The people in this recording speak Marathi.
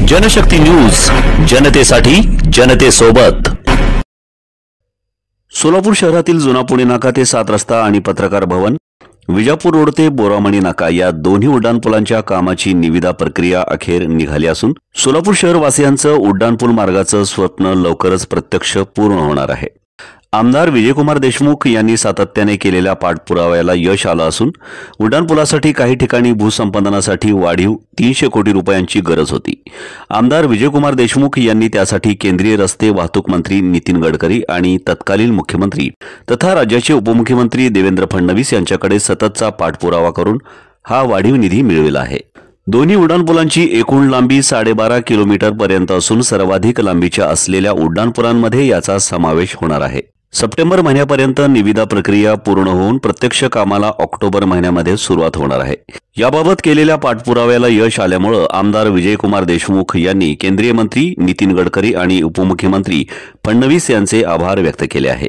जनशक्ती न्यूज, जनतेसाठी जनतेसोबत। सोलापूर शहरातील जुना पुणे नाका ते 7 रस्ता आणि पत्रकार भवन, विजापूर रोड ते बोरामणी नाका या दोन्ही उड्डाणपुलांच्या कामाची निविदा प्रक्रिया अखेर निघाली असून सोलापूर शहर वासियांचं उड्डाणपूल मार्गाचं स्वप्न लवकरच प्रत्यक्ष पूर्ण होणार आहे। आमदार विजयकुमार देशमुख यांनी सातत्याने केलेल्या पाठपुराव्याला यश आलं असून उड्डाणपुलासाठी काही ठिकाणी भूसंपादनासाठी वाढीव 300 कोटी रुपयांची गरज होती। आमदार विजयकुमार देशमुख यांनी त्यासाठी केंद्रीय रस्ते वाहतूक मंत्री नितीन गडकरी आणि तत्कालीन मुख्यमंत्री तथा राज्याचे उपमुख्यमंत्री देवेंद्र फडणवीस यांच्याकडे सततचा पाठपुरावा करून हा वाढीव निधी मिळविला आहे। दोन्ही उड्डाणपुलांची एकूण लांबी 12.5 किलोमीटर पर्यंत असून सर्वाधिक लांबीच्या असलेल्या उड्डाणपुलांमध्ये याचा समावेश होणार आहे। सप्टेंबर महिन्यापर्यंत निविदा प्रक्रिया पूर्ण होऊन प्रत्यक्ष कामाला ऑक्टोबर महिन्यामध्ये सुरुवात होणार आहे। याबाबत केलेल्या पाठपुराव्याला यश आल्यामुळे आमदार विजयकुमार देशमुख यांनी केंद्रीय मंत्री नितीन गडकरी आणि उपमुख्यमंत्री फडणवीस यांचे आभार व्यक्त केले आहे।